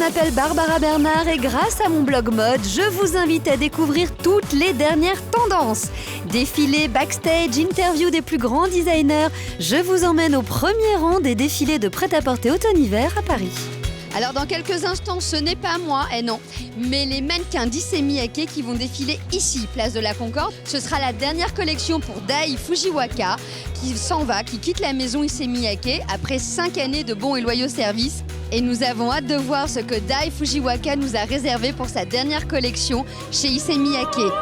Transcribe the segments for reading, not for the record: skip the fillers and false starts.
m'appelle Barbara Bernard et grâce à mon blog mode, je vous invite à découvrir toutes les dernières tendances. Défilés, backstage, interviews des plus grands designers, je vous emmène au premier rang des défilés de prêt-à-porter automne-hiver à Paris. Alors dans quelques instants, ce n'est pas moi, non, mais les mannequins d'Issey Miyake qui vont défiler ici, place de la Concorde. Ce sera la dernière collection pour Dai Fujiwaka qui s'en va, qui quitte la maison Issey Miyake après 5 années de bons et loyaux services. Et nous avons hâte de voir ce que Dai Fujiwaka nous a réservé pour sa dernière collection chez Issey Miyake.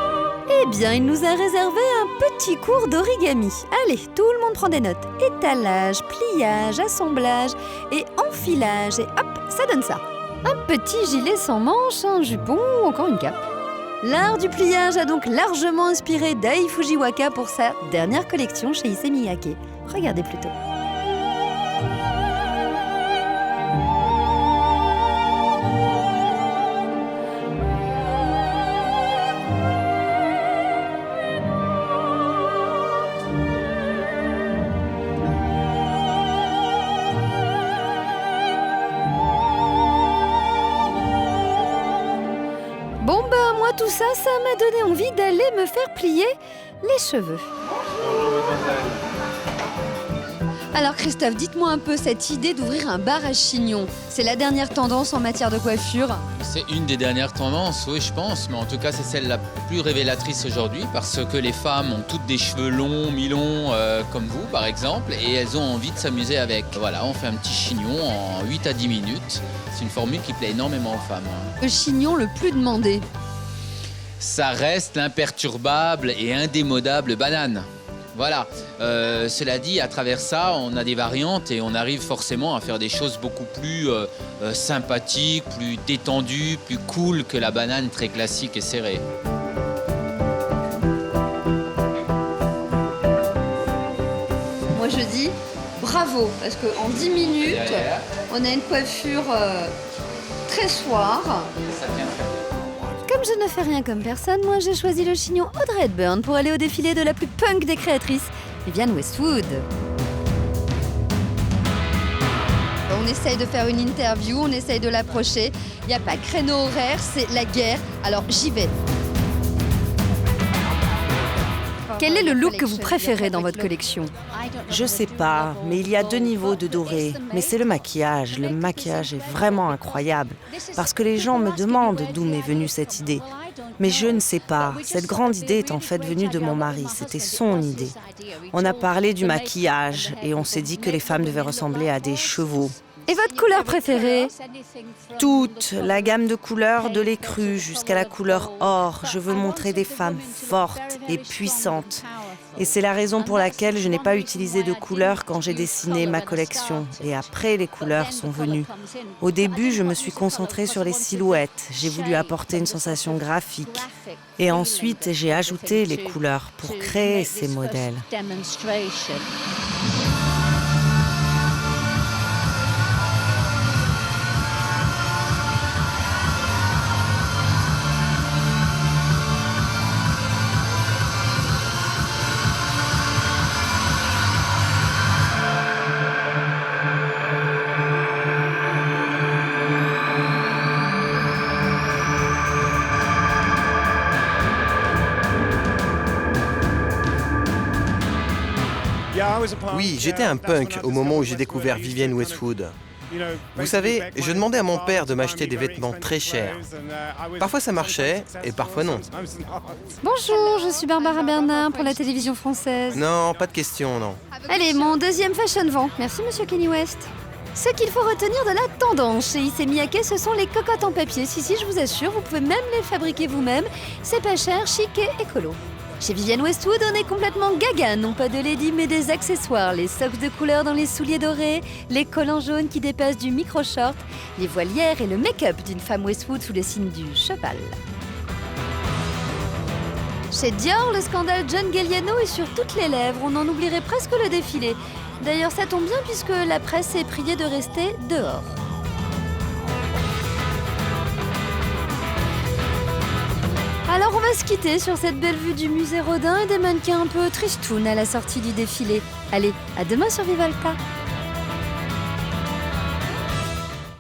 Eh bien, il nous a réservé un petit cours d'origami. Allez, tout le monde prend des notes. Étalage, pliage, assemblage et enfilage. Et hop, ça donne ça. Un petit gilet sans manches, un jupon ou encore une cape. L'art du pliage a donc largement inspiré Dai Fujiwaka pour sa dernière collection chez Issey Miyake. Regardez plutôt. Bon moi tout ça m'a donné envie d'aller me faire plier les cheveux. Alors Christophe, dites-moi un peu cette idée d'ouvrir un bar à chignon. C'est la dernière tendance en matière de coiffure? C'est une des dernières tendances, oui je pense, mais en tout cas c'est celle la plus révélatrice aujourd'hui parce que les femmes ont toutes des cheveux longs, mi-longs, comme vous par exemple, et elles ont envie de s'amuser avec. Voilà, on fait un petit chignon en 8 à 10 minutes. C'est une formule qui plaît énormément aux femmes. Le chignon le plus demandé? Ça reste l'imperturbable et indémodable banane. Voilà, cela dit, à travers ça, on a des variantes et on arrive forcément à faire des choses beaucoup plus sympathiques, plus détendues, plus cool que la banane très classique et serrée. Moi je dis bravo, parce qu'en 10 minutes, on a une coiffure très soir. Ça tient très bien. Comme je ne fais rien comme personne, moi j'ai choisi le chignon Audrey Hepburn pour aller au défilé de la plus punk des créatrices, Vivienne Westwood. On essaye de faire une interview, on essaye de l'approcher. Il n'y a pas de créneau horaire, c'est la guerre, alors j'y vais. Quel est le look que vous préférez dans votre collection? Je sais pas, mais il y a 2 niveaux de doré. Mais c'est le maquillage. Le maquillage est vraiment incroyable. Parce que les gens me demandent d'où m'est venue cette idée. Mais je ne sais pas. Cette grande idée est en fait venue de mon mari. C'était son idée. On a parlé du maquillage et on s'est dit que les femmes devaient ressembler à des chevaux. Et votre couleur préférée? Toute la gamme de couleurs, de l'écru jusqu'à la couleur or. Je veux montrer des femmes fortes et puissantes. Et c'est la raison pour laquelle je n'ai pas utilisé de couleurs quand j'ai dessiné ma collection. Et après, les couleurs sont venues. Au début, je me suis concentrée sur les silhouettes. J'ai voulu apporter une sensation graphique. Et ensuite, j'ai ajouté les couleurs pour créer ces modèles. Oui, j'étais un punk au moment où j'ai découvert Vivienne Westwood. Vous savez, je demandais à mon père de m'acheter des vêtements très chers. Parfois ça marchait, et parfois non. Bonjour, je suis Barbara Bernard pour la télévision française. Non, pas de question, non. Allez, mon deuxième fashion vent. Merci, monsieur Kenny West. Ce qu'il faut retenir de la tendance chez Issey Miyake, ce sont les cocottes en papier. Si, je vous assure, vous pouvez même les fabriquer vous-même. C'est pas cher, chic et écolo. Chez Vivienne Westwood, on est complètement gaga, non pas de lady mais des accessoires, les socks de couleur dans les souliers dorés, les collants jaunes qui dépassent du micro-short, les voilières et le make-up d'une femme Westwood sous le signe du cheval. Chez Dior, le scandale John Galliano est sur toutes les lèvres, on en oublierait presque le défilé. D'ailleurs, ça tombe bien puisque la presse est priée de rester dehors. Alors on va se quitter sur cette belle vue du musée Rodin et des mannequins un peu tristounes à la sortie du défilé. Allez, à demain sur Vivalta.